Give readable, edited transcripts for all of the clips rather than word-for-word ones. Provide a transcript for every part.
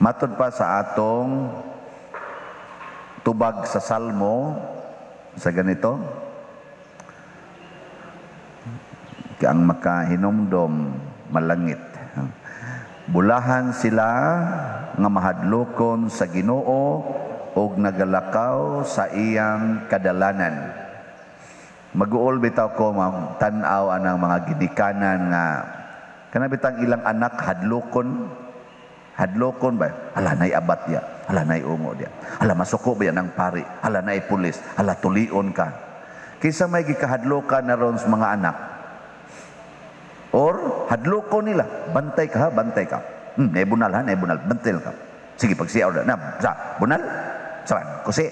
Matod pa sa atong tubag sa Salmo sa ganito, ang makahinumdom malangit. Bulahan sila nga mahadlokon sa Ginoo og nagalakaw sa iyang kadalanan. Mag-uol bitaw ko tan-aw anang mga ginikanan nga kanabitang ilang anak hadlokon ba? Hala nay abat dia, hala nay ungo dia, hala masuko ba yan ng pari, hala nay pulis, hala tulion ka. Kaysa may gikahadlokan na ron sa mga anak. Or hadlokon nila, bantay ka ha, bantay ka. Bunal ha, bunal, bantil ka. Sige, pagsiyaw na, bunal, saan, kusi.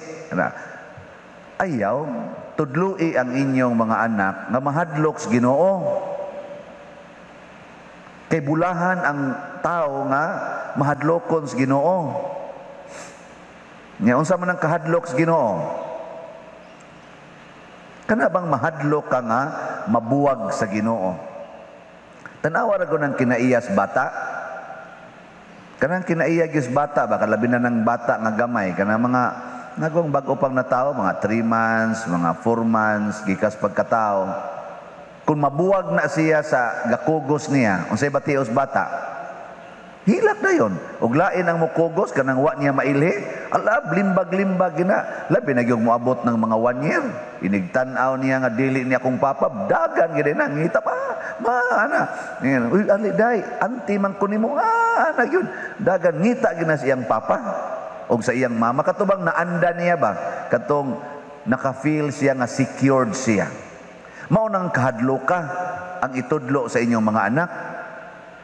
Ayaw, tudlui ang inyong mga anak nga mahadlok sa Ginoo. Kay bulahan ang tao nga mahadlokon sa Ginoo. Nya unsa man ang kahadlok sa Ginoo? Kana bang mahadlok ka nga mabuwag sa Ginoo? Tanawa ra ko ng kinaiyas bata. Kanang kinaiyas bata baka labi na ng bata nga gamay kana mga nagong bag-o pang na tao, mga 3 months, mga 4 months gikas pagkatao. Kung mabuwag na siya sa gakugos niya, unsay batios bata? Hilak na yon. Ug lain ang mukugos kanang wa niya mailhi, ala limbag-limbag gina. Labi na gyud moabot ng mga 1 year. Inigtan-aw niya nga dili niya kung papa, dagan gid na ngita pa. Ana. Uy ali day, anti man ko nimo ana gyud. Dagan ngita gina siyang papa og sa iyang mama katubang naanda niya ba katong naka-feel siya nga secured siya. Mao nang kahadlok ka ang itudlo sa inyong mga anak.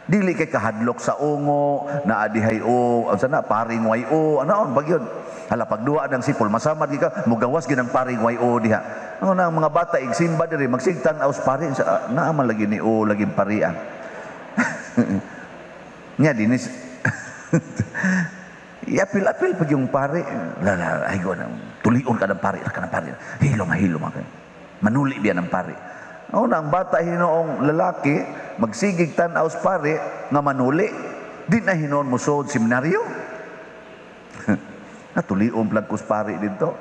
Dili kay kahadlok sa ungo na adihay o unsa na paring wayo anaon bagyon. Hala pagduwa ng sipol masamad gi ka mugawas gid ang paring wayo diha. Ano na mga bata igsimba diri magsigtan aus pari sa naaman lagi ni o lagi parian. Nya dinis apil-apil pag yung pare ay go na tulion ka ng pare ka ng pare hilom ka manuli biya ng pare. Una ang bata hinoong lalaki magsigig tan-aw sa pare nga manuli di na hinon mo sud seminaryo. Natulion plag kus pare dito.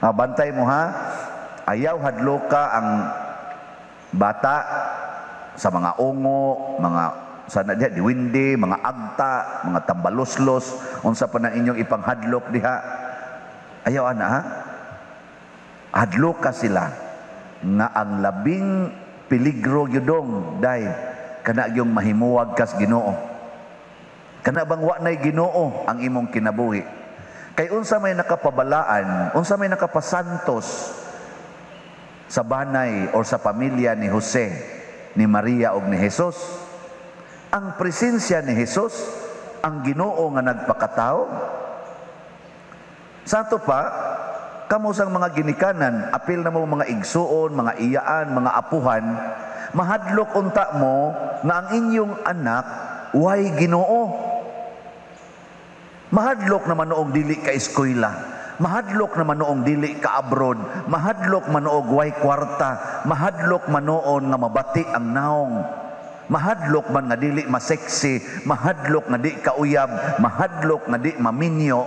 Bantay mo ha, ayaw hadloka ang bata sa mga ungo, mga sana diha diwindi, mga agta, mga tambaloslos, unsa pa na inyong ipanghadlok diha. Ayaw ana ha. Hadloka sila nga ang labing peligro gyudong day kana gyung mahimuwag kas Ginoo. Kana bang wa nay Ginoo ang imong kinabuhi. Kay unsa may nakapabalaan, unsa may nakapasantos sa banay o sa pamilya ni Jose, ni Maria ug ni Jesus? Ang presensya ni Jesus, ang Ginoo nga nagpakatao. Sa ato pa, kamo sang mga ginikanan, apil na mo mga igsuon, mga iyaan, mga apuhan, mahadlok unta mo na ang inyong anak way Ginoo. Mahadlok naman noong dili ka eskwela, mahadlok naman noong dili ka abroad, mahadlok man noong way kwarta, mahadlok man noon nga mabati ang naong, mahadlok man nga dili maseksi, mahadlok nga di kauyab, mahadlok nga di maminyo.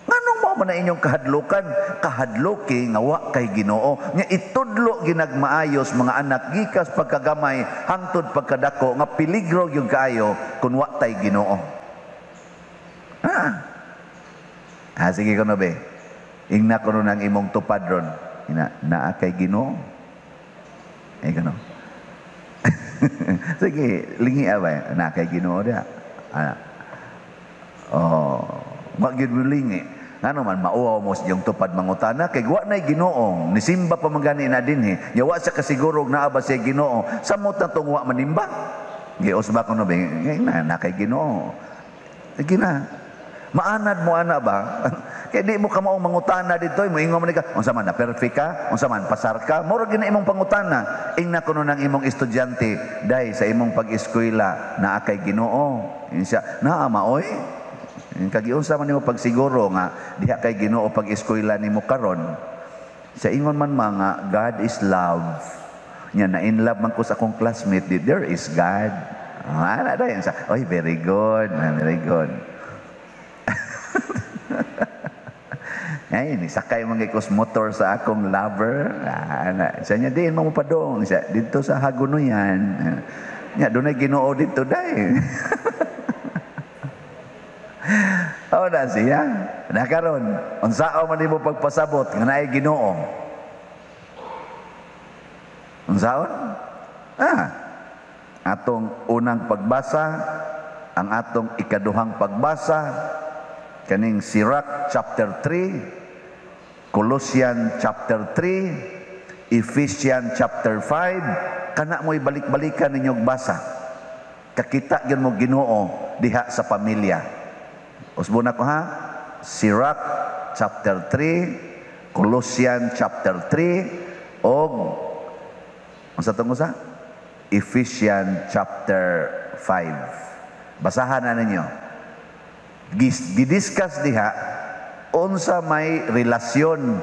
Nganong mo man na inyong kahadlokan? Kahadloki nga wa kay Ginoo. Nga itudlo ginagmaayos mga anak gikas pagkagamay hangtod pagkadako nga peligro yung kaayo kung wa tay Ginoo. Sige ko na be. Ingna ko nun ang imong tupad ron. Naa kay Ginoo. Ay gano. Sige, lingi abay. Naa kay Ginoo dia. Magyud mo lingi. Ano man, mauwaw mo yung tupad mangutana. Kay wa na'y Ginoo. Nisimba pa magani na din eh. Yawa sa kasigurog na aba siya Ginoo. Samot na itong wa manimba. Giyos ba ko na ba? Na kay Ginoo. Sige na. Maanad mo ana ba? Kaya di mo ka maong mangutana dito, mo ingon man ka, unsa man na perfect ka, unsa man pasar ka, mura gina imong pangutana. Ingna kuno nang imong estudyante, dai sa imong pag-eskwela naa kay Ginoo. Insya, naa maoy. Kagiunsa man nimo pagsiguro nga diha kay Ginoo pag-eskwela nimo karon. Sa ingon man mga God is love. Nya na in love man ko sa akong classmate, there is God. Ana dayon sa, oy, very good, very good. Ay, sakay mga ikos motor sa akong lover. Siya niya, diin mo padong. Siya, dito sa Hagunoyan. Nya, doon ay Ginoo dito, day. O na siya. Nakaroon, unsao man mo pagpasabot, nga na ay Ginoo. Unsaon? Atong unang pagbasa, ang atong ikaduhang pagbasa, kaning Sirach chapter 3, Colossians chapter 3, Ephesians chapter 5, kana mo'y balik-balikan ninyong basa. Kakita gyud mo Ginoo diha sa pamilya. Usbon ako ha. Sirach chapter 3, Colossians chapter 3, og unsa tong usa? Ephesians chapter 5. Basahan na ninyo. Gidiscuss diha unsa may relasyon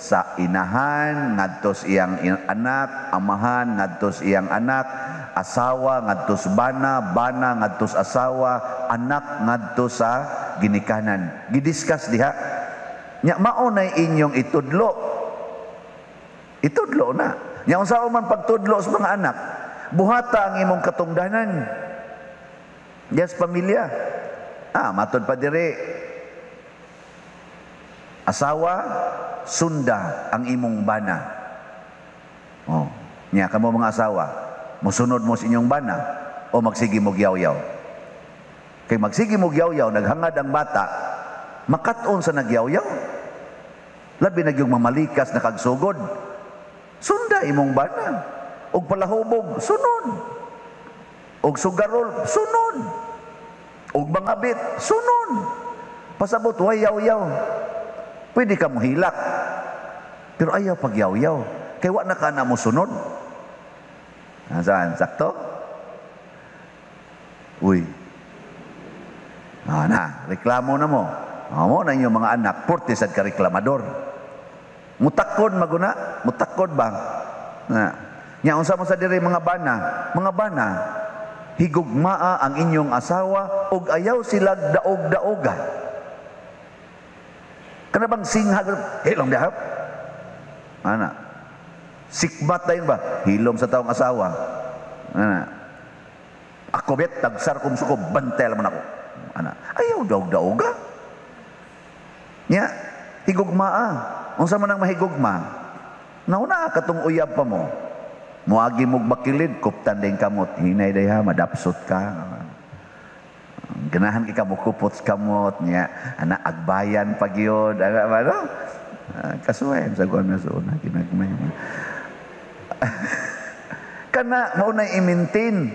sa inahan ngadtos iyang anak, amahan ngadtos iyang anak, asawa ngadtos bana, bana ngadtos asawa, anak ngadtos sa ginikanan. Gidiscuss diha. Nya mao nay inyong itudlo. Itudlo na. Nya unsa man pagtudlo sa mga anak, buhata ang imong katungdanan. Yes, pamilya. Matod pa dire. Asawa, sunda ang imong bana. Nya kamo mga asawa, musunod mo sa inyong bana o magsigi mo giyaw-yaw. Kay magsigi mo giyaw-yaw, naghangad ang bata, makat-on sa nagyaw-yaw. Labi na yung mamalikas na kagsugod. Sunda imong bana. Og palahubog, sunod. Og sugarol, sunod. Og mangabit, sunod. Pasabot, wayaw-yaw. Pwede ka mohilak. Pero ayaw pagyaw-yaw. Kaya wala ka na mo sunod. Saan? Sakto? Uy. Reklamo na mo. Mo na inyong mga anak, portisad ka reklamador. Mutakod maguna. Mutakod ba? Nya unsa mo sa diri mga bana? Mga bana, higugmaa ang inyong asawa ug ayaw sila daog-daoga. Kana bang singhag hilom dahap? Sikbat tayo ba? Hilom sa taong asawa. Ako bet tagsar kong suko bantel man ako. Ayaw daog-daoga. Nya higugmaa. Unsa man ang mahigugma? Nauna katong uyab pa mo. Muagi mog bakilid, kuptan din kamot. Hinay day ha, madapsot ka. Ganahan ka mo kupot kamot niya. Agbayan pag yun. Kasuwayan sa kuwan na soon. Kinagmay mo. Kana, mauna i-maintain.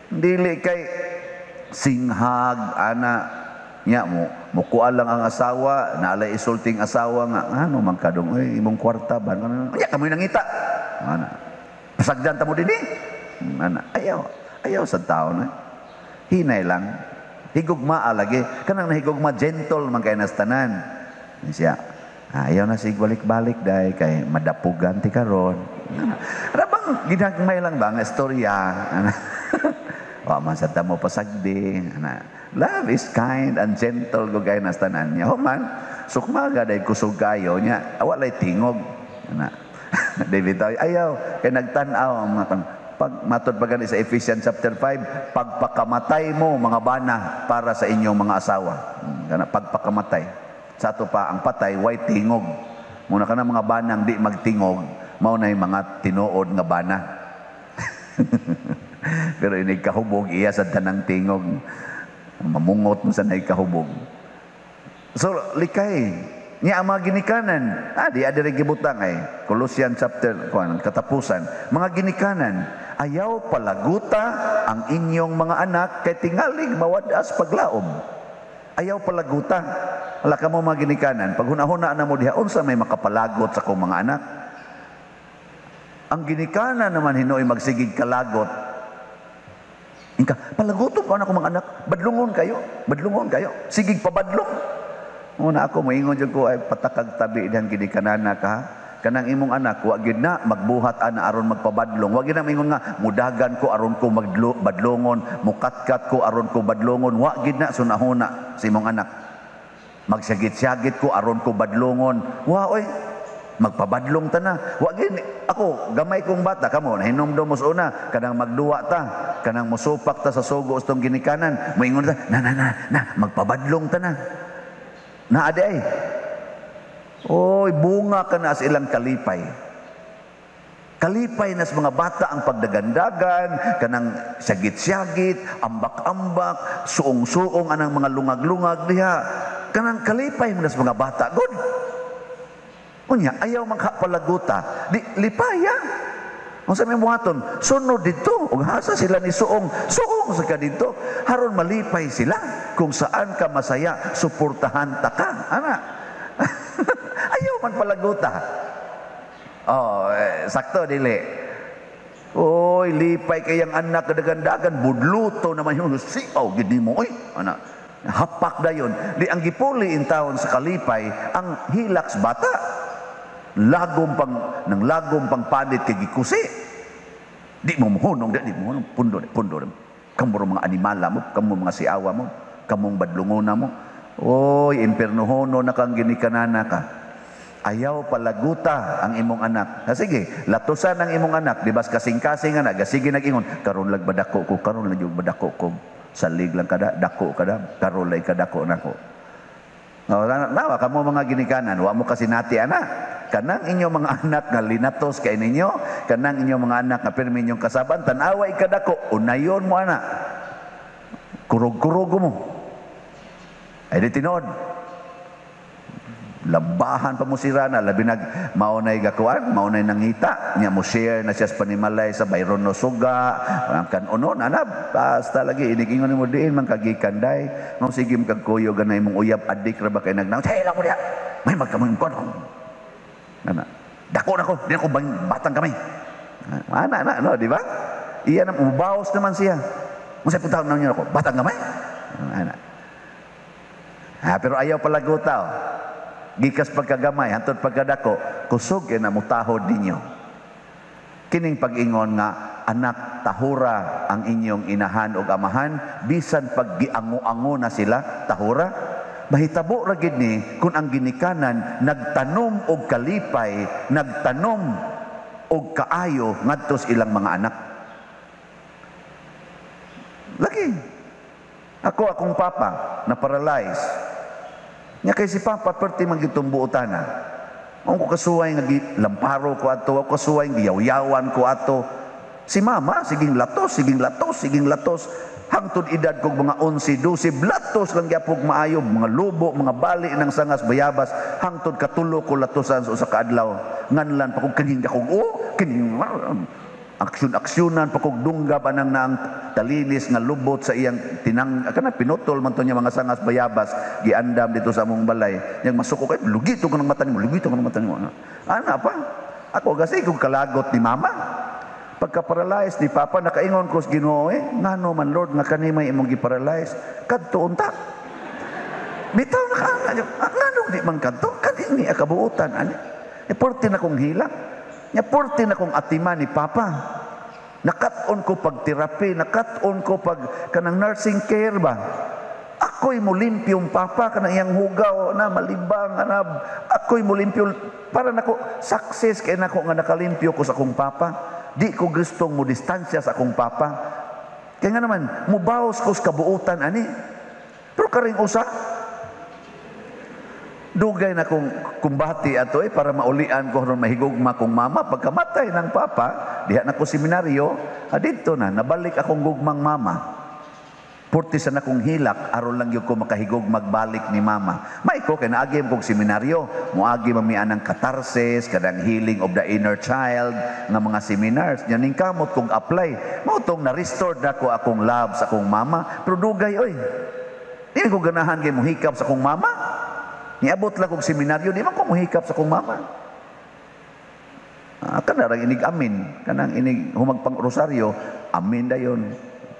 Dili kay singhag, niya mo. Mukuha lang ang asawa, naalay isulting asawa nga, magkadong, imong kwarta ba? Niya, kamoy nangita. Pasagdan ta mo din ayaw sa tao na. Hinay lang. Higugma lagi. Kanang nahigugma, gentle man kay nastanan. Siya, ayaw na sig balik-balik dahi kay madapugan ti karon. Rabang ginagmay lang ba nga istorya? Wa man sa tamo pasagdi. Love is kind and gentle go kay nastanan niya. Man, sukmaga dahi kusog kayo niya. Walay tingog. David ayaw kay nagtan-aw ang mga pag matod pa gani sa Ephesians chapter 5, pagpakamatay mo mga bana para sa inyong mga asawa. Pagpakamatay. Sa ato pa ang patay way tingog. Muna ka na mga banang di magtingog, mao na yung mga tinuod nga bana. Pero inig kahubog iya sa tanang tingog. Mamungot mo sa kahubog. So likay niya ang mga ginikanan. Di adire gibutang Colossians chapter katapusan. Mga ginikanan, ayaw palaguta ang inyong mga anak kay tingalig mawadas paglaom. Ayaw palaguta. Wala ka mo mga ginikanan. Pag hunahuna na mo diha, unsa may makapalagot sa kong mga anak? Ang ginikanan naman hinoy magsigig kalagot. Inka, palagutom ko na akong mga anak. Badlungon kayo. Badlungon kayo. Sigig pabadlong. Una ako, maingon dyan ko, ay patakag tabi diyan ginikanana ka. kanang imong anak wa gid na magbuhat ana aron magpabadlong, wa gid na mingon nga mudagan ko aron ko badlongon, mukatkat ko aron ko badlongon, wa gid na sunahuna sa imong anak. Magsagit-sagit ko aron ko badlongon, wa oy magpabadlong ta na. Wa gid ako gamay kong bata kamo nahinomdom mo una kanang magduwa ta, kanang mosupak ta sa sugo ustong ginikanan, moingon ta na magpabadlong ta na. Na adi ay. Oy, bunga ka na sa ilang kalipay. Kalipay na sa mga bata ang pagdagandagan, kanang sagit-sagit, ambak-ambak, suong-suong anang mga lungag-lungag diha. Kanang kalipay mo na sa mga bata. Good. Unya, ayaw magkapalaguta. Di, lipaya. Kung sa may buhaton, sunod dito. Ug hasa sila ni suong sa ka dito. Haron malipay sila. Kung saan ka masaya, suportahan ta ka. Ana. Ayaw man palaguta. Sakto, dili. Oy, lipay kayang anak kadagandagan. Budluto naman yung siaw. Gini mo, oy, anak. Hapak na yun. Di ang gipuli in taon sa kalipay, ang hilaks bata. Lagom pang panit kay gikusi. Di mo mohunong, pundo. Kamu mga animala mo, kamu mga siawa mo, kamong badlungona mo. Oy, impernohono na kang ginikanana ka. Ayaw palaguta ang imong anak. Sige, latusan ang imong anak, di ba kasing-kasing anak, sige nag-ingon, karon lag badako ko, karon lag yung badako ko. Salig lang kada, dako kada, karon lay kadako nako. Nawa kamo mga ginikanan, wa mo kasi nati anak. Kanang inyong mga anak nga linatos kay ninyo, kanang inyong mga anak nga pirmi inyong kasaban, tanawa ikadako, unayon mo anak. Kurog-kurog mo. Ay di tinod. Labahan pa mo si Rana, labi nag maunay gakuan, maunay nangita, niya mo share na siya sa panimalay sa bayron no suga, kan unon, anab, basta lagi, inigingon mo diin, man kagikanday, nung sige kagkuyo, ganay mong uyab, adik, raba kayo nagnaw, hey lang mo diya, may magkamang kono. Dako na ko, di ako batang kamay. No, di ba? Iyan, ubawas naman siya. Masay punta na niyo ako, batang kamay? Pero ayaw palagutaw. Gikas pagkagamay, hantod pagkadako, kusog na mutahod ninyo. Kining pag-ingon nga, anak, tahura ang inyong inahan o amahan, bisan pag giango-ango na sila, tahura. Mahitabo ra gid ni kung ang ginikanan nagtanom og kalipay, nagtanom og kaayo ngadto sa ilang mga anak. Lagi. Akong papa na paralyzed. Nya kay si papa perti man gitumbuotan na. Ang ko kasuway nga lamparo ko ato, ako kasuway giyaw-yawan ko ato. Si mama siging latos. Hangtod edad kog mga 11, 12, latos lang gyapog maayo, mga lubo, mga bali ng sangas bayabas, hangtod katulo ko latosan sa usa ka adlaw. Nganlan pa kog kining akong aksyon-aksyonan pa kog dunggab anang naang talinis nga lubot sa iyang kana pinutol man to niya mga sangas bayabas, giandam dito sa among balay. Yang masuko kay lugito ko ng mata nimo, Ana pa. Ako kasi kog kalagot ni mama. Pagka-paralyzed ni Papa, nakaingon ko sa Ginoo, ngano man Lord, nga kanimay imong gi-paralyze, kadto unta. Bitaw na ka, ngano di man kadto, kanini akabuutan. Porti na kong hila, porti na kong atiman ni Papa. Nakat-on ko pag-therapy, nakat-on ko pag kanang nursing care ba. Ako'y mulimpyong Papa, kanang iyang hugaw, na malibang, anab. Ako'y mulimpyo, para nako success kay nako nga nakalimpyo ko sa akong Papa. Di ko gustong mo distansya sa akong papa. Kaya nga naman, mubawas ko sa kabuutan, ani. Pero karing usa, dugay na kong kumbati ato para maulian ko ron mahigugma kong mama. Pagkamatay ng papa, diha na ko seminaryo, dito na, nabalik akong gugmang mama. Purtisan akong hilak, aron lang yung ko makahigog magbalik ni mama. May ko, kaya naagim kong seminaryo. Muagi mamian ng katarsis, kadang healing of the inner child, nga mga seminars. Yan yung kamot kong apply. Mautong na-restore na ko akong love sa akong mama. Pero dugay, oy. Hindi ko ganahan kayo muhikap sa akong mama. Niabot lang kong seminaryo, di man ko muhikap sa akong mama. Kanarang inig amin. Kanang inig humagpang rosaryo, amin da yun.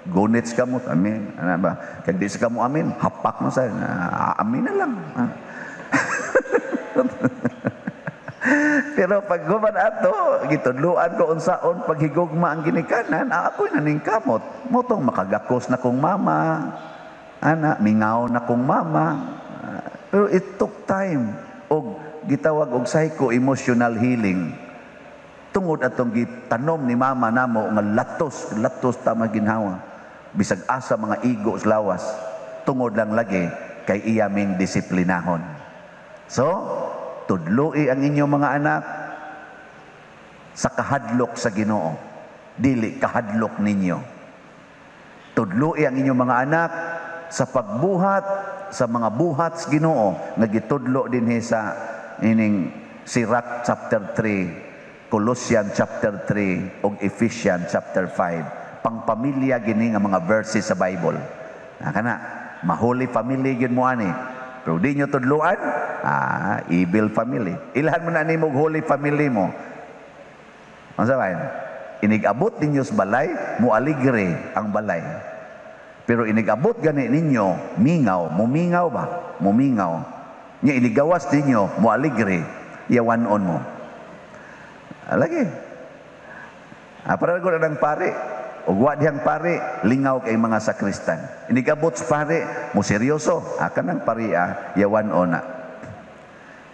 Gunits ka mo, amin. Ano ba? Kag di sa kamo amin, hapak mo sa amin na lang. Pero pag guman ato, gitudluan ko unsaon paghigugma ang ginikanan, ako'y naningkamot. Motong makagakos na kong mama, ana, mingaw na kong mama. Pero it took time. Og gitawag og psycho-emotional healing. Tungod atong gitanom ni mama namo nga latos tama ginhawa. Bisag asa mga igo lawas. Tungod lang lagi kay iya ming disiplinahon. So, tudloi ang inyong mga anak sa kahadlok sa Ginoo. Dili kahadlok ninyo. Tudloi ang inyong mga anak sa pagbuhat sa mga buhat sa Ginoo nga gitudlo dinhi sa ining Sirach chapter 3, Colossians chapter 3 ug Ephesians chapter 5. Pangpamilya gini nga mga verses sa Bible. Kana mahuli family gyud mo ani. Pero di nyo tudluan, evil family. Ilhan mo na ni mong holy family mo. Ang sabahin, inigabot ninyo sa balay, mualigre ang balay. Pero inigabot gani ninyo, mumingaw ba? Mumingaw. Nya inigawas ninyo, mualigre, yawanon mo. Lagi. Para ko na ng pare, ugwa diyang pare, lingaw kay mga sakristan. Inigabot sa pare, mo seryoso, akan ng paria, yawanon na.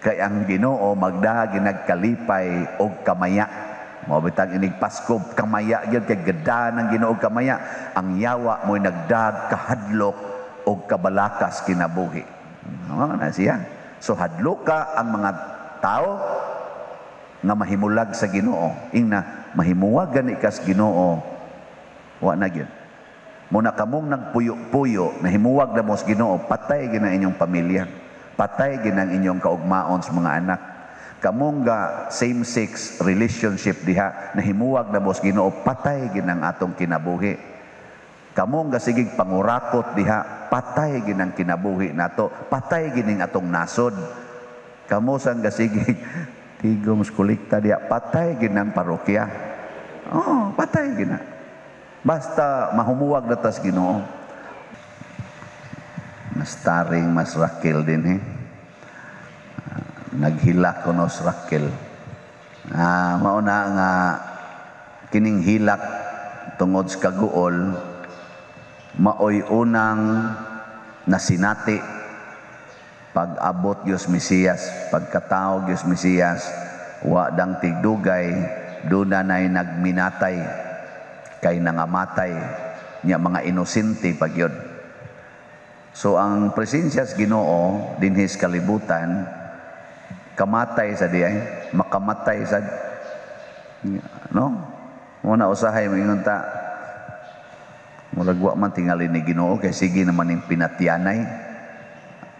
Kay ang Ginoo magda ginagkalipay og kamaya. Mao bitang inig Pasko kamaya gyud kay gada ng Ginoo kamaya. Ang yawa mo'y nagdag kahadlok og kabalakas kinabuhi. Na siya. So hadloka ang mga tao nga mahimulag sa Ginoo. Ingna mahimuwag gani kas Ginoo. Wa na gyud. Muna kamong nagpuyo-puyo nahimuwag na mo sa Ginoo, patay gina inyong pamilya. Patay gina inyong kaugmaon sa mga anak. Kamong ga same-sex relationship diha nahimuwag na mo sa Ginoo, patay ginang atong kinabuhi. Kamong ga sigig pangurakot diha, patay ginang kinabuhi nato, patay gining atong nasod. Kamo sang ga sigig tigom kolekta diha, patay ginang parokya. Oh, patay gina. Basta mahumuwag na tas Ginoo. Nastaring mas Raquel din naghilak ko no sa Raquel. Mauna nga kining hilak tungod sa kaguol, maoy unang nasinati pag-abot Diyos Mesiyas, pagkatao Diyos Mesiyas, wa dang tigdugay, duna na'y nagminatay, kay nangamatay, niya mga inosente pagyod. So ang presensya sa Ginoo dinhis kalibutan, kamatay sa diay, makamatay sa no? Muna usahay mo ingon ta, muragwa man tingali ni Ginoo kay sige naman ning pinatyanay.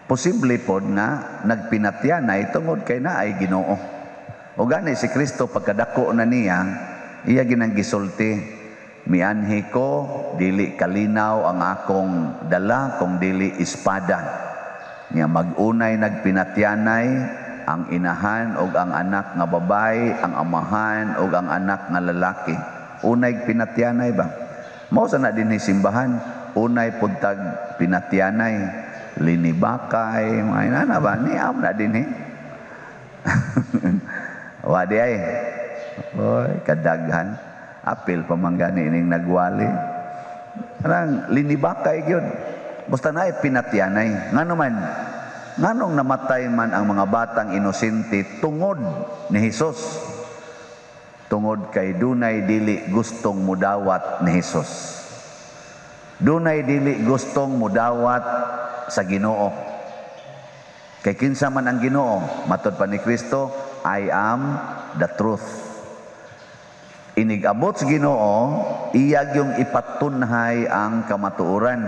Posible pod na nagpinatyanay tungod kay naay Ginoo. O gani si Kristo pagkadako na niya, iya ginang gisulti, mianhi ko dili kalinaw ang akong dala kung dili espada. Niya magunay nagpinatyanay ang inahan o ang anak nga babae, ang amahan o ang anak nga lalaki. Unay pinatyanay ba? Mao sa na din simbahan, unay puntag pinatyanay, linibakay, mga inana ba? Niam na din Wadi ay, oy, kadaghan, apil pamanggani ining nagwali. Anang linibakay yun. Basta na pinatyanay. Nga naman, nganong namatay man ang mga batang inosente tungod ni Hesus? Tungod kay dunay dili gustong mudawat ni Hesus. Dunay dili gustong mudawat sa Ginoo. Kay kinsa man ang Ginoo, matud pa ni Kristo, I am the truth. Inigabot sa Ginoo, iyag yung ipatunhay ang kamatuoran.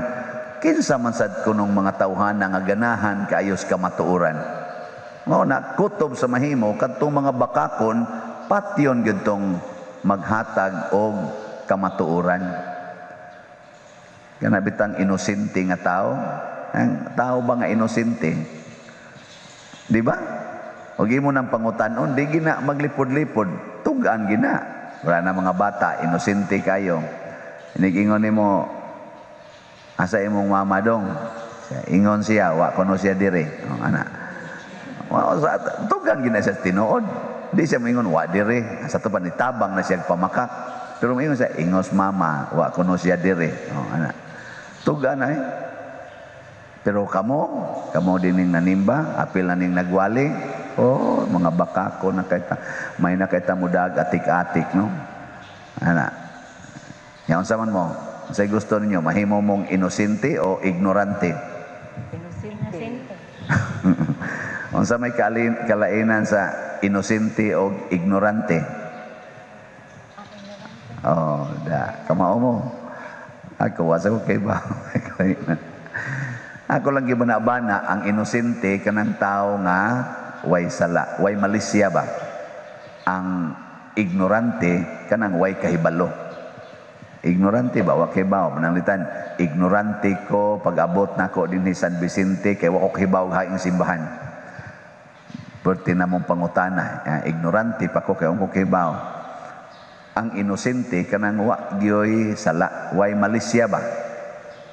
Kinsa man sad kunong mga tawhan nga ganahan kaayos kamatuoran. Mao na kutob sa mahimo kadtong mga bakakon patyon gyud tong maghatag og kamatuoran. Kana bitang inosente nga tao, ang tao ba nga inosente? Di ba? Og imo nang pangutanon, di gina maglipod-lipod, tugaan gina. Wala na mga bata, inosente kayo. Inigingon nimo, asa imong mama dong? Ingon siya, wa kono siya dire. Ana. Tugang gina siya tinuod. Di siya moingon wa dire. Sa to pa ni tabang na siya pamakak. Pero moingon siya ingos mama, wa kuno siya dire. Oh ana. Tuga na eh. Pero kamo dining nanimba, apil na ning nagwali. Oh, mga bakako na kita, may nakita mo dag atik-atik, no? Ana. Yan sa man mo. Sa gusto ninyo, mahimo mong inosente o ignorante? Inosente. Unsa may kalainan sa inosente o ignorante? Oh, da. Kamao mo. Ako, wasa ko kay ba? Ako lang gibana-bana, ang inosente kanang tao nga way sala, way malisya ba? Ang ignorante kanang way kahibalo. Ignorante ba? Wa kahibaw. Mananglitan, ignorante ko pag-abot nako din ni San Vicente kay wa ko kahibaw haing simbahan. Perti na mong pangutana. Ignorante pa ko kay wa ko kahibaw. Ang inosente kanang wa gyoy sala, way malisya ba?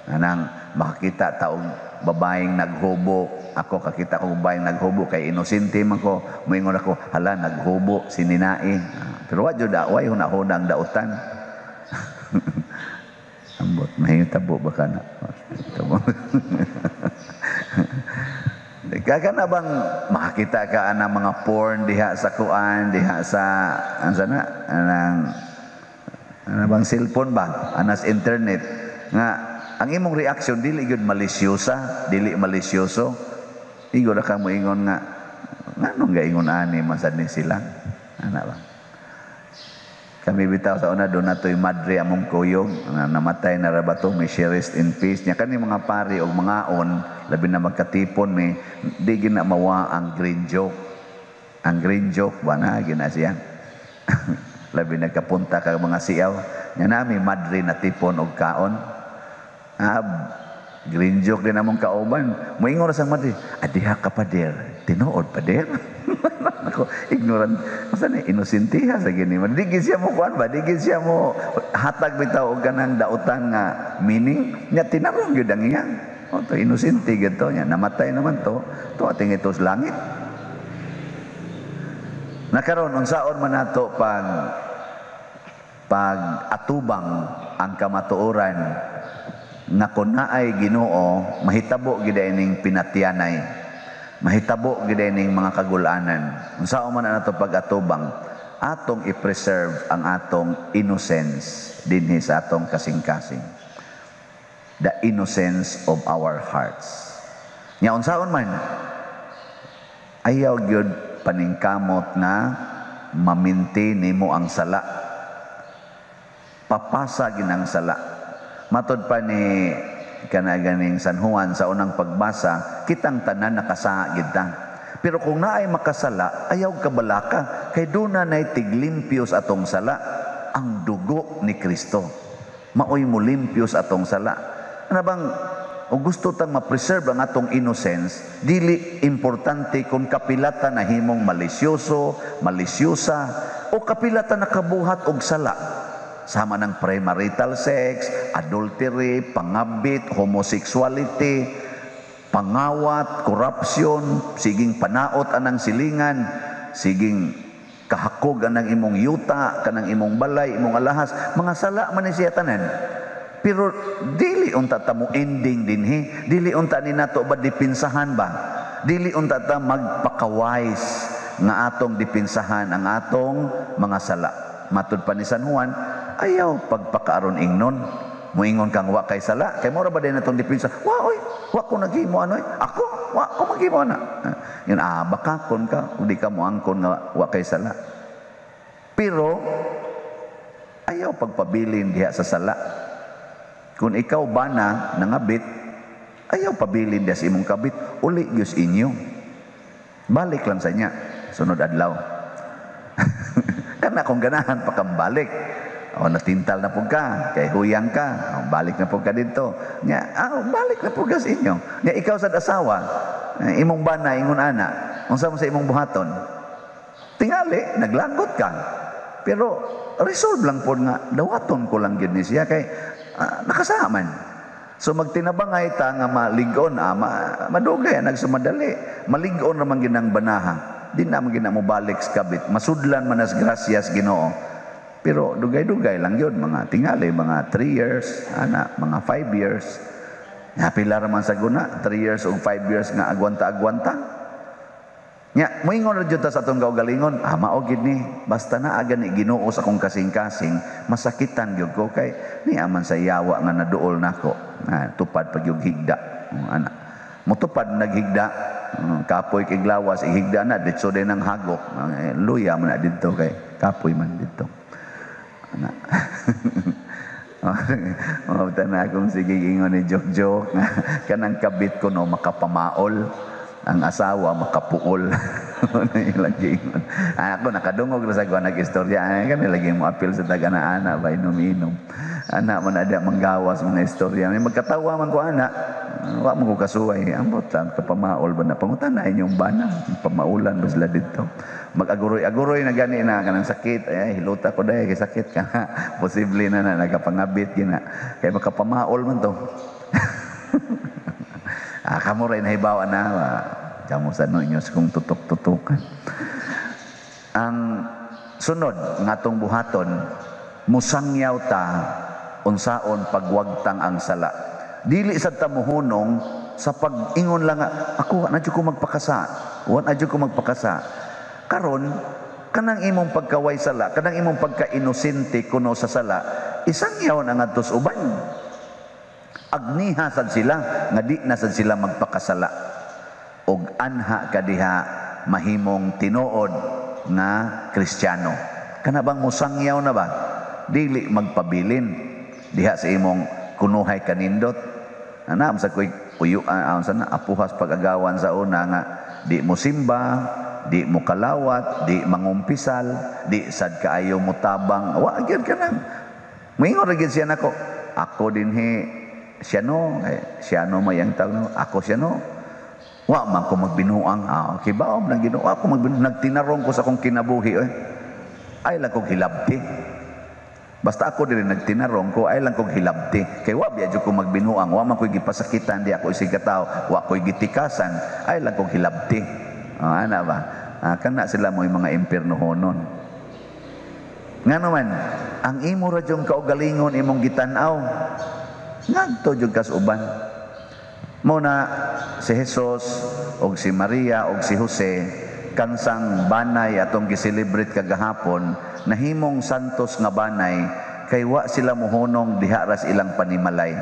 Anang makakita taong babaeng naghubo, ako kakita ko babaeng naghubo kay inosente man ko, moingon ako hala naghubo si Ninai. Pero wa jud way hunahunang dautan. Ambot mahitabo ba kana? Kaya na bang makakita ka anang mga porn diha sa kuan, diha sa ansana anang bang cellphone ba, anas internet nga ang imong reaction dili gyud malisyosa, dili malisyoso. Igo ra ka mo ingon nga nganong gaingon ani man sad ni sila. Ana ba? Kami bitaw sa una do natoy madre among kuyog nga namatay na ra ba to, may she rest in peace. Nya kani mga pari og mga on labi na magkatipon may di gina mawa ang green joke. Ang green joke ba na gina siya. Labi nagkapunta ka mga siyaw. Nya nami madre na tipon og kaon. Green joke din among kauban. Moingon sa madre, adiha ka pader, tinuod pader. Ako ignorant. Asa ni inosentiha sa gini. Digid siya mo kuan ba? Digid siya mo hatag bitaw og kanang dautan nga meaning. Nya tinarong gyud ang iyang. O to inosente gyud to nya. Namatay naman to. To ating ito sa langit. Nakaron unsaon man nato pag atubang ang kamatuoran nga kun naay Ginoo mahitabo gid ining pinatiyanay, mahitabo gid ining mga kagulanan. Unsaon man nato pag-atubang, atong i-preserve ang atong innocence dinhi sa atong kasing-kasing, the innocence of our hearts. Nya unsaon man ayaw gyud paningkamot na maminti nimo ang sala, papasa ginang sala. Matod pa ni kanaganing San Juan sa unang pagbasa, kitang tanan nakasaa gid ta. Pero kung naay makasala, ayaw kabalaka kay duna nay tiglimpyo sa atong sala ang dugo ni Kristo. Maoy mo limpyo sa atong sala. Ano bang o gusto tang ma-preserve ang atong innocence, dili importante kung kapilatan na himong malisyoso, malisyosa o kapilatan na kabuhat og sala. Sama ng premarital sex, adultery, pangabit, homosexuality, pangawat, corruption, siging panaot anang silingan, siging kahakog anang imong yuta, kanang imong balay, imong alahas, mga sala man ni siya tanan. Pero dili unta ta mo ending dinhi, dili unta ni nato ba dipinsahan ba? Dili unta ta magpakawais nga atong dipinsahan ang atong mga sala. Matud pa ni San Juan, ayaw pagpakaaron ingnon. Muingon kang wa kay sala, kay mora ba din natong dipinsa? Wa oy, wa ko naghimo anoy. Ako, wa ko maghimo na. Yun bakakon ka, udi ka mo angkon nga wa kay sala. Pero ayaw pagpabilin diha sa sala. Kung ikaw ba na nangabit, ayaw pabilin diha sa imong kabit, uli Diyos inyo. Balik lang sa niya, sunod adlaw. Kana kung ganahan pa kang balik. O natintal na po ka, kay huyang ka, balik na po ka dito. Balik na po ka sa inyo. Ikaw sa asawa, imong bana, ingon ana, unsa mo sa imong buhaton? Tingali, naglagot ka. Pero resolve lang po nga, dawaton ko lang yun ni siya, kay nakasaman. So magtinabangay ta nga maligon, madugay, nagsumadali. Maligon naman ginang banaha. di na man gina mo balik sa kabit. Masudlan man as gracias Ginoo. Pero dugay-dugay lang yun, mga tingali, mga 3 years, mga 5 years. Nga pila raman sa guna, 3 years o 5 years nga agwanta-agwanta. Nya, moingon ra jud ta sa atong kaugalingon, mao gid ni, basta naa gani Ginoo sa akong kasing-kasing, masakitan gyud ko kay ni aman sa yawa nga naduol nako. Tupad pag yung higda, ana. Motupad naghigda, kapoy kay glawas, ihigda na ditso din ang hagok. Luya man na didto kay kapoy man didto. Ana. Tana akong sige ingon ni joke-joke kanang kabit ko no makapamaol. Ang asawa makapuol. Lagi ako nakadungog na sa kuha nag-istorya. Kani lagi mo apil sa taga-ana ba inom-inom. Anak man ada manggawas mga istorya. May magkatawa man ko anak. Wa mo ko kasuway. Ambot sa kapamaol ba na pangutan na inyong bana. Pamaulan ba sila dito. Mag-aguroy-aguroy na gani na kanang sakit. Ay hilota ko dahil kay sakit ka. Posible na nagapangabit gina. Kaya makapamaol man to. Kamu rin nahibawa na, kamu sa inyo kung tutok-tutukan. Ang sunod, ngatong buhaton, musangyaw ta, unsaon pagwagtang ang sala. Dili sa tamuhunong, sa pag-ingon lang, ako, nadyo ko magpakasa. Nadyo ko magpakasa. Karon, kanang imong pagkaway sala, kanang imong pagka-inosente kuno sa sala, isangyaw na nga tos uban. Agniha sad sila nga di na sad sila magpakasala og anha kadiha mahimong tinuod nga Kristiyano. Kana bang musangyaw na ba? Dili magpabilin diha sa imong kunuhay kanindot. Anam sa kuy uyuan sana apuhas pag-agawan sa una nga di mo simba, di mo kalawat, di mangumpisal, di sad kaayo mo tabang. Wa gyud kanang moingon ra gyud siya nako. Ako dinhi siya no mayang tawag ako siya no wa man ko magbinuang okay ba nang Ginoo ako nagtinarong ko sa akong kinabuhi ay lang kog hilabti basta ako diri nagtinarong ko ay lang kog hilabti kay wa biya ko magbinuang wa man ko gipasakitan di ako isig katawo wa ko gitikasan ay lang kog hilabti ana ba kana sila mo mga impierno honon nga naman ang imo ra jung kaugalingon imong gitan-aw ngadto jud kas uban mo na si Jesus og si Maria og si Jose kansang banay atong giselebrate kagahapon nahimong santos nga banay kay wa sila mohonong diha ras ilang panimalay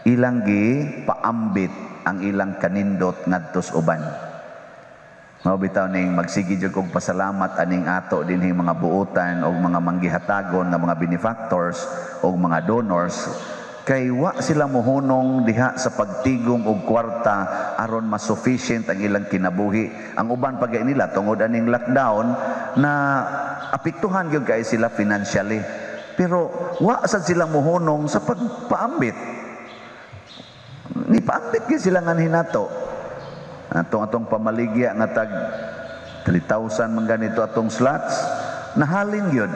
ilang gi paambit ang ilang kanindot ngadtos uban mao bitaw ning magsigi jud kog pasalamat aning ato dinhi mga buotan og mga manggihatagon nga mga benefactors og mga donors kay wa sila mohunong diha sa pagtigom og kwarta aron mas sufficient ang ilang kinabuhi. Ang uban pagay nila tungod aning lockdown na apektuhan gyud kay sila financially. Pero wa sad sila mohunong sa pagpaambit. Ni paambit gyud sila nga hinato. Atong pamaligya nga tag 3,000 man ganito atong slots nahalin gyud.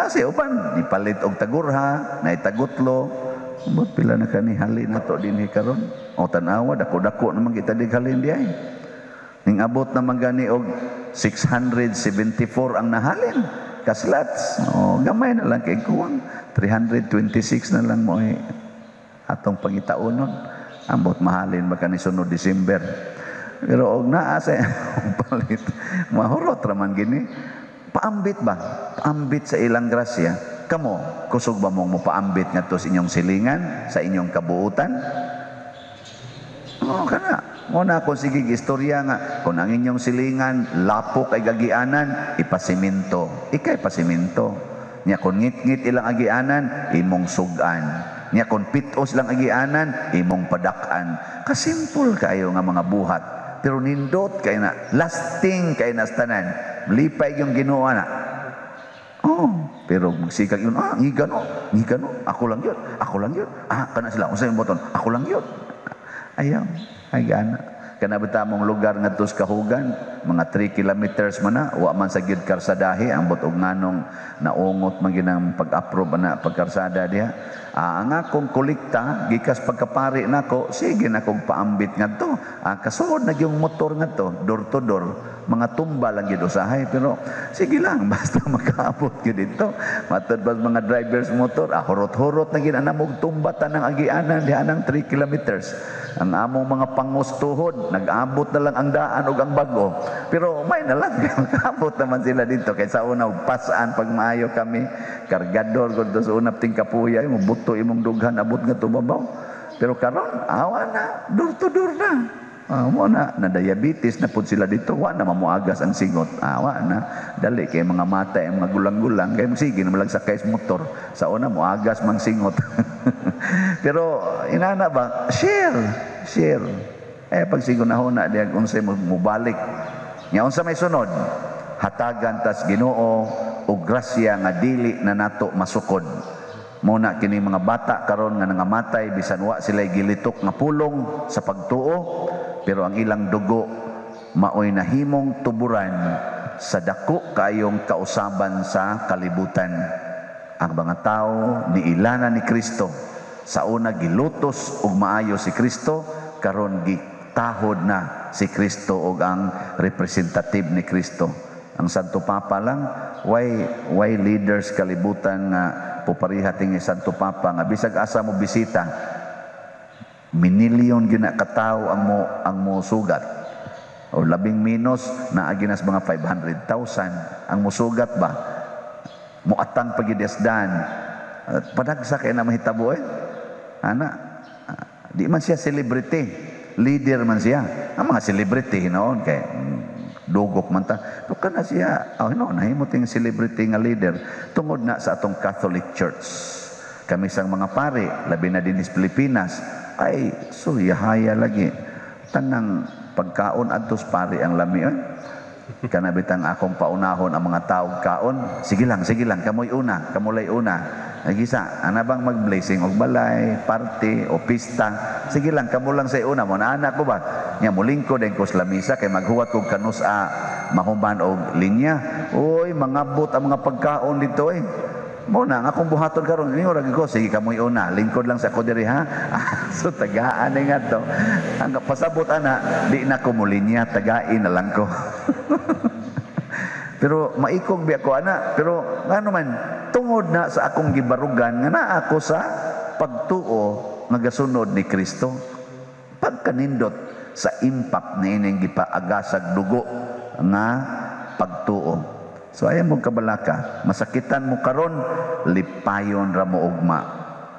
Si upan ipalit og tagurha na itagutlo but pila na kani halin nato dinhi karon o tan-awa dako-dako naman kita dighalin diay ning abot naman gani og 674 ang nahalin ka slots gamay na lang kay kuwang 326 na lang mo atong pangitaunon ambot mahalin ba kani sunod December pero og naa sa palit mahurot ra man gini. Paambit ba? Paambit sa ilang grasya. Kamo, kusog ba mong paambit nga to sa inyong silingan, sa inyong kabuutan? Kana. Muna kung sige istorya nga, kung ang inyong silingan, lapok ay gagianan, ipasiminto. Ikay pasiminto. Nya kung ngit-ngit ilang agianan, imong sugan. Nya kung pitos lang agianan, imong padakan. Kasimpol kayo nga mga buhat. Pero nindot kay na, lasting kay na tanan. Lipay yung Ginoo na. Pero magsikag yun, ngigano, ako lang yun. Kana sila, kung sa'yo boton, ako lang yun. Ayaw, ay gana. Kana bitamong lugar nga tos kahugan, mga 3 kilometers man na, wa man sa gyud karsadahi, ang botog nganong naungot man ginang pag-approve na pagkarsada diha. Ang akong kolekta, gikas pagkapari nako, sige na kong paambit nga to. Kasuod na yung motor nga to, door to door. mga tumba lang gid usahay, pero sige lang basta makaabot gid dito. Matod ba mga drivers motor, hurot-hurot na gid anamog tumbatan ng agianan dihanang 3 kilometers. Ang among mga pangustuhod, nag-abot na lang ang daan ug ang bago. Pero may na lang, makaabot naman sila dito. Kaysa una, pasaan pag maayo kami, kargador, kung sa unap ting kapuya, mo buto imong dughan, abot nga tumabaw. Pero karon awa na, door to door na. Mo na diabetes na pud sila dito, wa na mamuagas ang singot. Awa na, dali kay mga mata, mga gulang-gulang, kay sige na malag sakay sa motor. Sa una muagas mang singot. Pero inana ba, share. Pag sigunahon na diag unsay mubalik. Nya unsa may sunod? Hatagan tas Ginoo og grasya nga dili na nato masukod. Muna kini mga bata karon nga nangamatay bisan wa sila gilitok nga pulong sa pagtuo, pero ang ilang dugo maoy nahimong tuburan sa dako kayong kausaban sa kalibutan. Ang mga tao niilana ni Kristo, sa una gilutos og maayo si Kristo, karon gitahod na si Kristo og ang representative ni Kristo. Ang Santo Papa lang, why leaders kalibutan nga puparihating ni Santo Papa nga bisag asa mo bisita, minilyon gina katao ang mo sugat. O labing minus na aginas mga 500,000 ang musugat ba? Muatang pagidesdan. Padagsa kay na mahitabo di man siya celebrity, leader man siya. Ang mga celebrity noon kay dugok man ta. Pero kana siya, nahimo ting celebrity nga leader tungod na sa atong Catholic Church. Kami sang mga pare, labi na din sa Pilipinas, ay suyahaya lagi. Tanang pagkaon adtos pare ang lami. Kanabitang akong paunahon ang mga taog kaon. Sige lang, kamulay una. Nagisa, ana bang mag-blessing og balay, party o pista? Sige lang, kamo lang sa una mo. Anak ko ba? Nya mulingko din ko sa lamisa kay maghuwat kog kanus mahuman og linya. Oy, mangabot ang mga pagkaon dito Muna, nga akong buhaton karon ni ora ko sige kamoy una, lingkod lang sa ako diri ha. So tagaan nga to. Ang pasabot ana, di na ko mulinya, tagain na lang ko. Pero maikog bi ako ana, pero ngano man tungod na sa akong gibarugan nga naa ako sa pagtuo nga gasunod ni Kristo. Pagkanindot sa impact na ining gipaagasag dugo nga pagtuo. So ayan mo kabalaka, masakitan mo karon, lipayon ra mo ugma.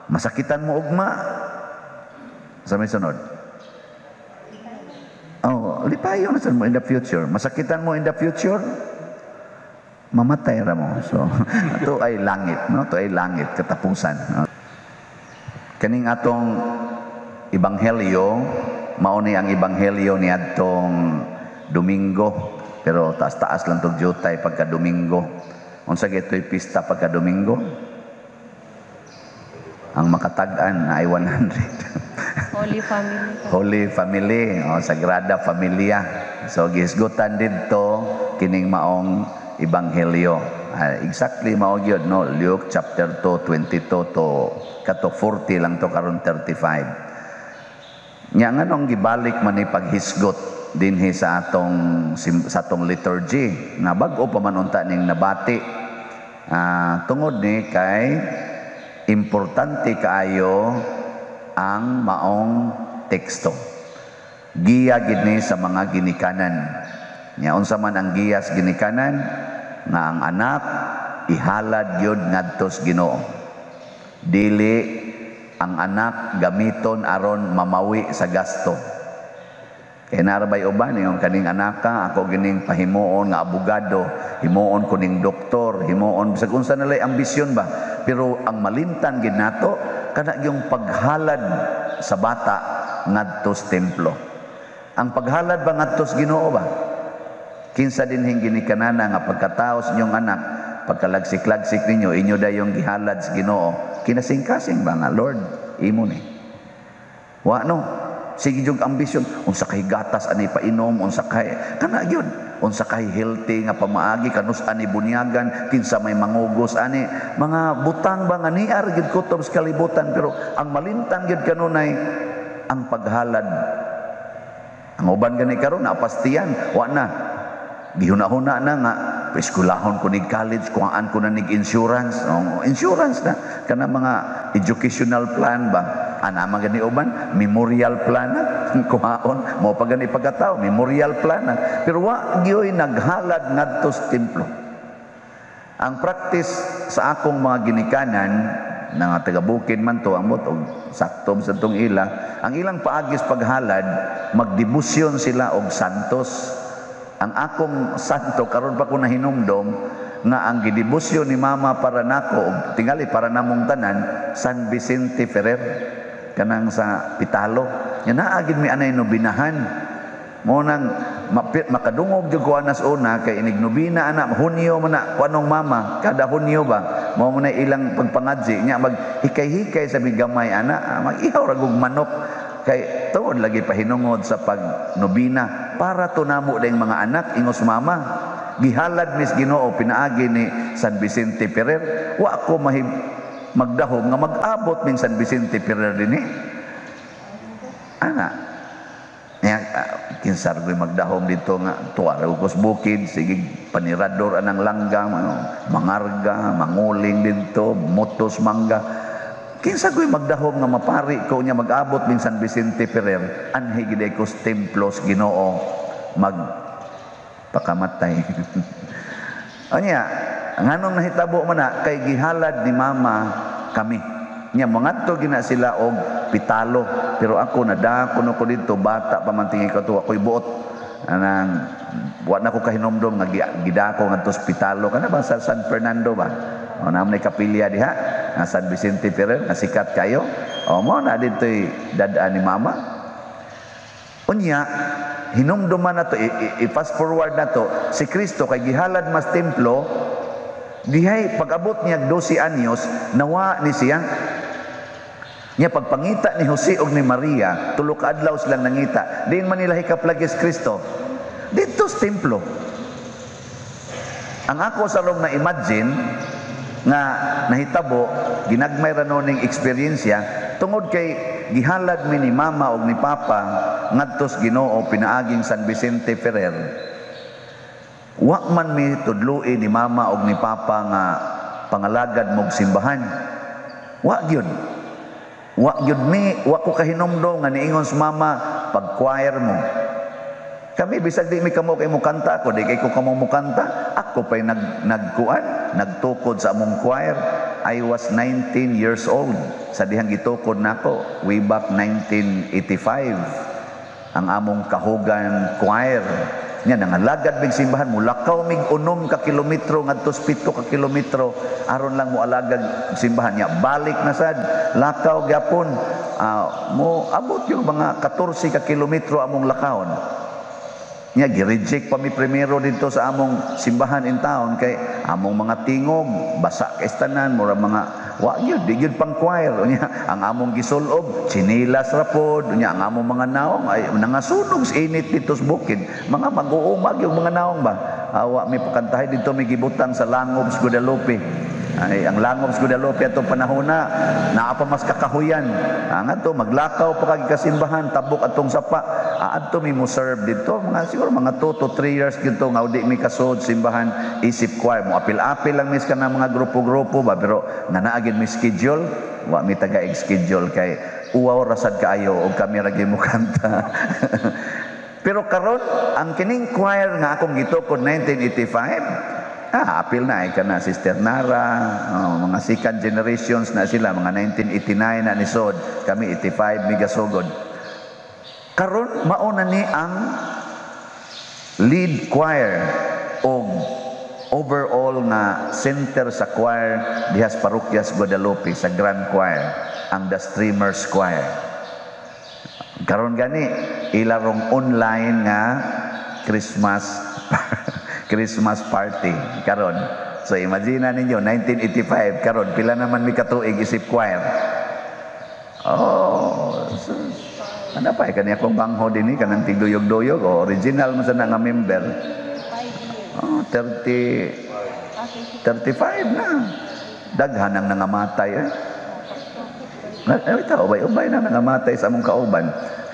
Masakitan mo ugma, sa may sunod. Lipayon na mo in the future. Masakitan mo in the future, mamatay ra mo. So ito ay langit, no? Ito ay langit, katapusan. No? Kaning atong ebanghelyo, mao ni ang ebanghelyo ni adtong Domingo. Pero taas-taas lang itong jutay pagka Domingo. Unsa gito'y pista pagka Domingo? Ang makatag-an ay 100. Holy Family. Holy Family, Sagrada Familia. So gisgutan dito kining maong ebanghelyo. Exactly mao gyud no, Luke chapter 2 22 to kato 40 lang to karon 35. Nya nganong gibalik man ni paghisgot dinhi sa atong liturgy nga bag-o pa man unta ning nabati tungod ni kay importante kaayo ang maong teksto. Giya gid ni sa mga ginikanan. Nya unsa man ang giya sa ginikanan nga ang anak ihalad gyud ngadto sa Ginoo. Dili ang anak gamiton aron mamawi sa gasto. Kaya narabay uban yung kaning anaka, ako gining pahimuon nga abogado, himuon ko ning doktor, himuon bisag unsa nalay ambisyon ba. Pero ang malimtan gid nato kana yung paghalad sa bata ngadto sa templo. Ang paghalad ba ngadto sa Ginoo ba? Kinsa dinhing ginikanana nga pagkataos inyong anak, pagkalagsik-lagsik ninyo, inyo dayong gihalad sa Ginoo. Kinasing-kasing ba nga Lord, imo ni. Wa no? Sige jug ambisyon, unsa kay gatas ani painom, unsa kay kana gyud, unsa kay healthy nga pamaagi, kanus ani bunyagan, kinsa may mangugos ani, mga butang ba nga niar gid kutob sa kalibutan. Pero ang malintang gid kanunay ang paghalad. Ang uban gani karon napastiyan, wa na. gihuna-huna na nga, eskulahon ko ni college, kuhaan ko na nig insurance. Insurance na. Kana mga educational plan ba? Anama gani uban, memorial plan na. Kuhaon, mo pa gani pagkatao, memorial plan na. Pero wa gyoy naghalad ngadto sa templo. Ang practice sa akong mga ginikanan, nga taga-bukid man to, ambot og sakto sa tong ila, ang ilang paagis paghalad, magdebosyon sila og santos. Ang akong santo karon pa ko nahinumdom nga ang gidebosyon ni mama para nako og tingali para namong tanan, San Vicente Ferrer kanang sa Pitalo. Nya naa gid mi anay nobinahan. Mo nang makadungog jud ko anas una kay inig nobina ana Hunyo man na kuanong mama kada Hunyo ba mo na ilang pagpangadji nya mag hikay-hikay sa migamay ana mag-ihaw ra gug manok kay tuod lagi pahinungod sa pagnobina para tunamo dayng mga anak ingos mama gihalad mis Ginoo pinaagi ni San Vicente Ferrer wa ko magdahom nga mag-abot ning San Vicente Ferrer dinhi ana nya kinsar ko'y magdahom dito nga tuwa ra ko sa bukid sige panirador anang langgam mangarga manguling dito motos mangga kinsa ko'y magdahom nga mapari ko nya mag-abot ning San Vicente Ferrer anhi gid ko sa templos Ginoo magpakamatay anya nganong nahitabo man na kay gihalad ni mama kami nya mangadto gina sila og Pitalo pero ako nadako ko dito bata pa man tingin ko to ako'y buot anang wa na ko kahinomdom nga gidako ngadto sa Pitalo kana ba sa San Fernando ba o na may kapilya diha nga San Vicente Ferrer nga sikat kayo o mo na dito'y dadaan ni mama unya hinumduman na to i-fast forward na to si Kristo kay gihalad mas templo dihay pag-abot niya 12 anyos nawa ni siya nya pagpangita ni Jose og ni Maria tulo ka adlaw silang nangita diin man nila hikaplagis Kristo dito sa templo ang ako sa long na imagine nga nahitabo ginagmay ra ning eksperyensya tungod kay gihalad mi ni mama og ni papa ngadto sa Ginoo pinaaging San Vicente Ferrer wa man mi tudloi ni mama og ni papa nga pangalagad mog simbahan wa gyud wa ko kahinomdom nga niingon sa mama pag-choir mo kami bisag di mi kamo kay mo kanta ako di kay ko kamo mo kanta ako pa'y nagtukod sa among choir I was 19 years old sa dihang gitukod nako way back 1985 ang among kahugan choir nya nangalagad mig simbahan mulakaw mig 6 ka kilometro ngadto 7 ka kilometro aron lang mo alagad simbahan nya balik na sad lakaw gyapon mo abot yung mga 14 ka kilometro among lakawon nya gi-reject pa mi primero dito sa among simbahan in town kay among mga tingog basa kay tanan mura mga wa gyud di gyud pang choir nya ang among gisulob chinilas ra pod nya ang among mga naong ay nangasunog sa init dito sa bukid mga mag-uumag yung mga naong ba wa mi pakantahay dito mi gibutang sa Langob sa Guadalupe ay ang Langob sa Guadalupe ato panahona naa pa mas kakahuyan ngadto maglakaw pa kag kasimbahan tabok atong sapa adto mi mo serve dito mga siguro mga 2 to 3 years gito nga udi mi kasud simbahan isip choir mo apil-apil lang mis kana mga grupo-grupo ba pero nga naa gid mi schedule wa mi taga-schedule kay uwaw rasad kaayo og kami ra gyud mo kanta pero karon ang kining choir nga akong gitukod 1985 apil na ay kana Sister Nara mga second generations na sila mga 1989 na nisod kami 85 migasugod karon mao na ni ang lead choir o overall nga center sa choir dihas Parokyas Guadalupe sa Grand Choir ang The Streamers Choir karon gani ilarong online nga Christmas party karon so imagine ninyo 1985 karon pila naman mi katuig isip choir so, ano pa kani akong bangho dinhi kanang tigduyog-duyog original man sa nga member 35 na daghan ang nangamatay ito ubay-ubay na nangamatay sa among kauban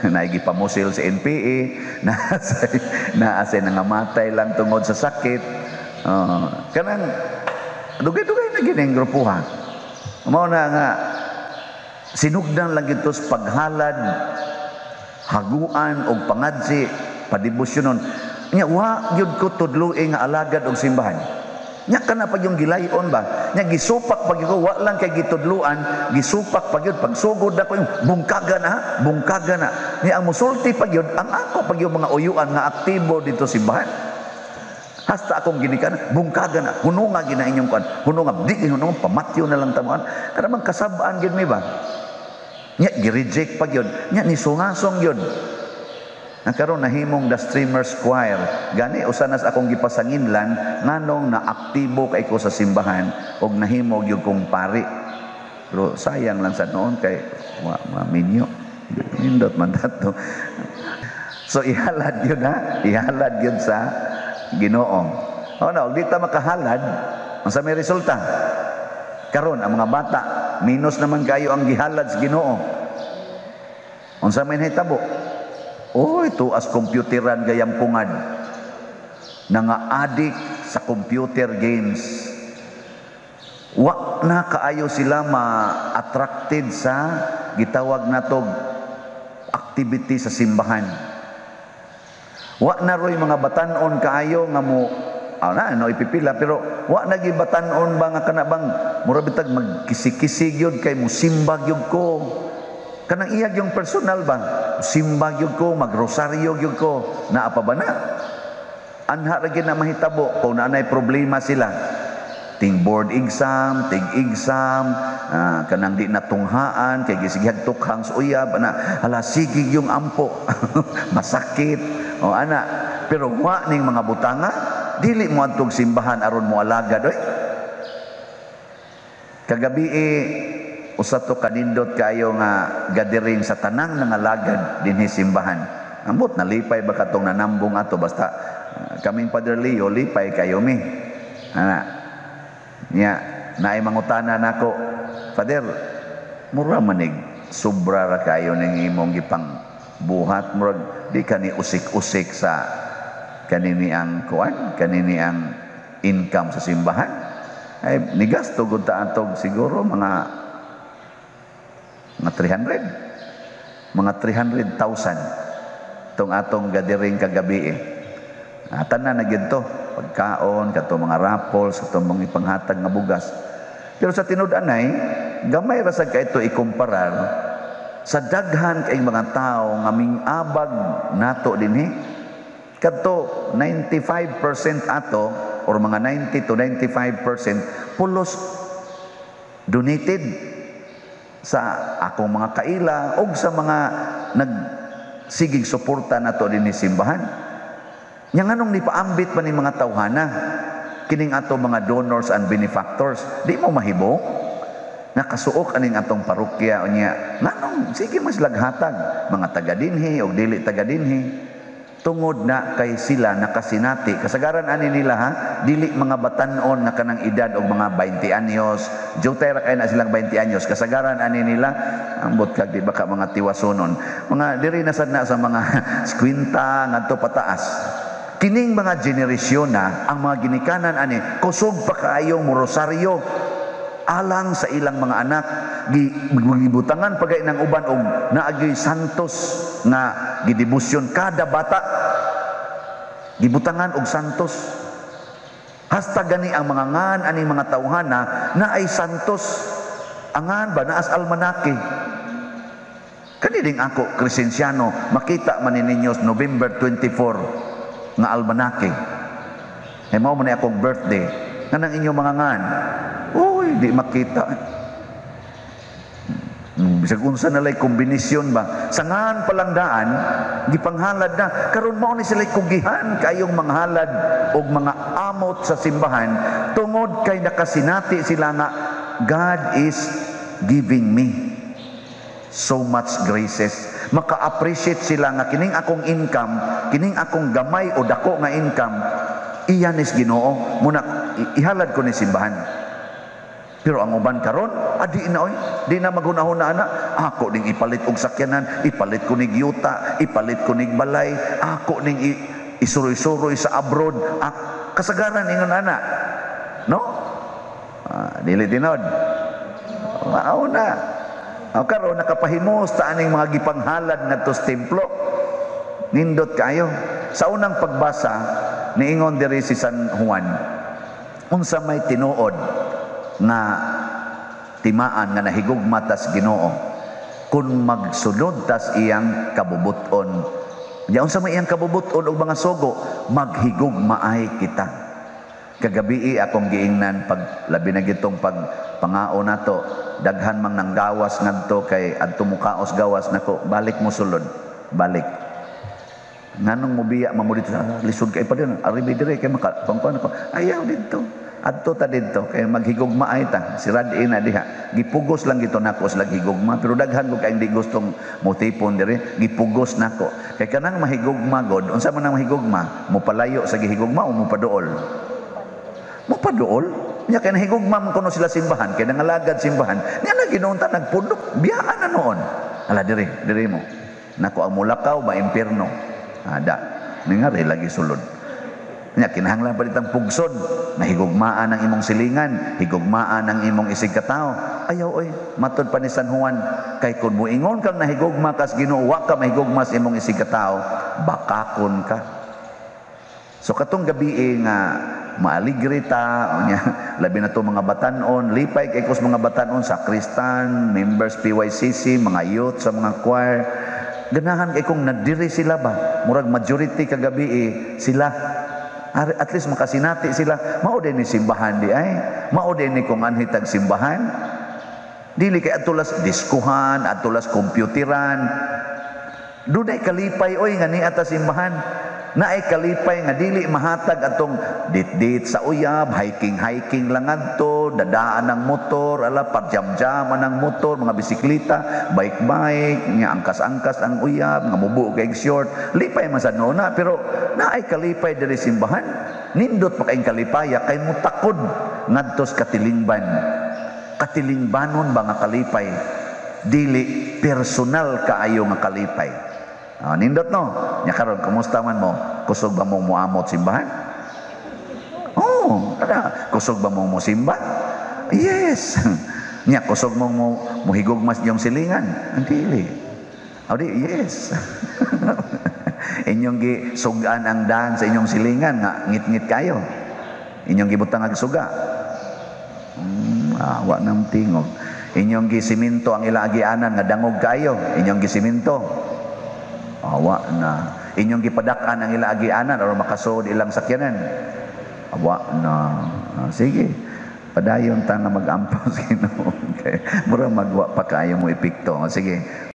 naigipamusil sa NPA, naasay nangamatay lang tungod sa sakit. Kanang dugay-dugay na gining grupuhan. Mao na nga sinugdan lang ito sa paghalad, haguan o pangadsi, padibusyonon. Nya wa gyud ko tudluin nga alagad og simbahan. Nya kana pag yung gilayon ba? Nya gisupak pag ko wa lang kay gitudluan, gisupak pag yun pagsugod ako yung bungkaga na. Nya ang musulti pag yun ang ako pag yung mga uyuan nga aktibo dito simbahan. Hasta akong ginikan, bungkaga na, hununga gina inyong kan, hununga, di hununga, pamatyo na lang tamuan. Kada man kasabaan gid mi ba? Nya gi-reject pag yun, nya ni sungasong yun. Nakaroon nahimong the Streamers Choir. Gani usanas akong gipasanginlan nganong na aktibo kay ko sa simbahan og nahimo gyud kong pari. Pero sayang lang sa noon kay minyo. Nindot man dato. So ihalad yun ihalad yun sa Ginoo. Na og di ta makahalad, unsa may resulta? Karon ang mga bata minus naman kayo ang gihalad sa Ginoo. Unsa may nahitabo? Oy, tuas computeran gayam pungad. Nanga-addict sa computer games. Wa na kaayo sila ma-attracted sa gitawag natog activity sa simbahan. Wa na roy mga batanon kaayo nga mo ipipila pero wa na gibatanon ba nga kana bang mura bitag magkisik-kisig yun kay mo simbag yun ko. Kanang iyag yung personal ba? Simbag yun ko, magrosaryo yun ko. Naa pa ba na? Anha ragi na mahitabo kung naanay problema sila. Ting board exam, kanang di natunghaan, kay gisighag tukhang sa uyab, hala sigig yung ampo. Masakit. Pero wa ning mga butanga, dili mo adtog simbahan aron mo alagad. Kagabi usa to kanindot kayo nga gathering sa tanang nangalagad dinhi simbahan. Ambot nalipay ba katong nanambong ato basta kaming Father Leo lipay kayo mi. Nya naay mangutana nako, Father, mura manig sobra ra kayo ning imong gipang buhat murag di kani usik-usik sa kanini ang kuan, kanini ang income sa simbahan. Ay nigasto gud ta atog siguro mga 300,000 tong atong gathering kagabi tanan na gyud to pagkaon kato mga raffles kato mga ipanghatag nga bugas. Pero sa tinud-anay gamay ra sad kay ito ikumparar sa daghan kay mga tao nga mingabag nato dinhi kadto 95% ato or mga 90 to 95% pulos donated sa akong mga kaila o sa mga nagsigig suporta nato dinhi simbahan. Nya nganong nipaambit pa ni mga tawhana kining ato mga donors and benefactors, di mo mahibong nakasuok aning atong parokya unya nganong sige mas laghatag mga taga dinhi o dili taga dinhi tungod na kay sila nakasinati kasagaran ani nila dili mga batanon nga kanang edad og mga 20 anyos jutay ra kay na silang 20 anyos kasagaran ani nila ambot kag di ba ka mga tiwasonon mga diri na sad na sa mga 50 ngadto pataas. Kining mga generasyon na ang mga ginikanan ani kusog pa kaayong morosaryo alang sa ilang mga anak gibutangan pagay ng uban og naagyoy santos nga gidibusyon kada bata gibutangan og santos hasta gani ang mga ngan aning mga tawhana na ay santos angan ba naas almanake kani ding ako Kristensyano makita man ninyo November 24 nga almanake mao man akong birthday kanang inyong mga ngan di makita. Bisag unsa na lay kombinasyon ba? Sangan palang daan, gipanghalad na. Karon mao ni sila kugihan kayong manghalad og mga amot sa simbahan tungod kay nakasinati sila nga God is giving me so much graces. Maka-appreciate sila nga kining akong income, kining akong gamay o dako nga income, iyan is Ginoo. Muna ihalad ko ni simbahan. Pero ang uban karon, adi na oy, di na maghunahuna na. Ako ning ipalit og sakyanan, ipalit ko nig yuta, ipalit ko nig balay, ako ning isuroy-suroy sa abroad. Kasagaran ingon ana. No? Dili tinod. Mao na. Karon nakapahimos ta aning mga gipanghalad ngadto sa templo. Nindot kayo. Sa unang pagbasa, niingon diri si San Juan, unsa may tinuod nga timaan nga nahigugma tas Ginoo kun magsunod tas iyang kabubuton. Diyan unsa may iyang kabubuton og mga sugo, maghigugmaay kita. Kagabi akong giingnan pag labi na gitong pagpangao nato, daghan mang nang gawas ngadto kay adto mukaos gawas nako, balik mo sulod, balik. Nganong mo biya mamo dito lisod kay pa din, aribi dire kay makapangkuan ko. Ayaw dito. Adto ta dito kay maghigugma ay ta. Si Radin na diha. Gipugos lang gito nako sa higugma, pero daghan ko kay hindi gustong motipon dire, gipugos nako. Kay kanang mahigugma god, unsa man ang mahigugma? Mo palayo sa gihigugma o mo paduol? Mo paduol? Nya kay nahigugma man kuno sila simbahan, kay nangalagad simbahan. Nya na ginuunta nagpundok, biyaan na noon. Ala dire mo. Nako ang mulakaw ba impierno. Ada, ningari lagi sulod. Nya kinahanglan pa ditang pugsod, nahigugmaan ang imong silingan, higugmaan ang imong isig katao. Ayaw oy, matud pa ni San Juan, kay kun moingon kang nahigugma kas Ginoo, wa ka mahigugma sa imong isig katao, bakakon ka. So katong gabi nga maaligri ta, labi na to mga batanon, lipay kay kus mga batanon, sakristan, members PYCC, mga youth sa mga choir. Ganahan kay kung nadiri sila ba, murag majority kagabi sila, at least makasinati sila, mao din ni simbahan di ay, mao din ni kung anhitag simbahan, dili kay atulas diskuhan, atulas kompyuteran, dunay kalipay oy nga ni ata simbahan, naay kalipay nga dili mahatag atong dit sa uyab, hiking lang adto, dadaan ng motor, ala pajam-jaman ng motor, mga bisikleta, bike nga angkas-angkas ang uyab, nga mubuo kay short, lipay man sad na, pero naay kalipay diri simbahan, nindot pa kay kalipaya kay mutakod ngadto sa katilingbanon ba nga kalipay, dili personal kaayo nga kalipay. Nindot no. Nya karon kumusta man mo? Kusog ba mo muamot simbahan? Kusog ba mo simba? Yes. Nya kusog mo muhigugmas yung silingan? Dili. Yes. Inyong gisugan ang daan sa inyong silingan nga ngit-ngit kayo. Inyong gibutang ag suga. Wa nang tingog. Inyong gisiminto ang ila agianan nga dangog kayo. Inyong gisiminto. Awa na. Inyong gipadak-an ang ila agianan aron makasud ilang sakyanan. Awa na. Sige. Padayon ta nga mag-ampaw sa Ginoo. Okay. Mura magwa pa kayo mo epekto. Sige.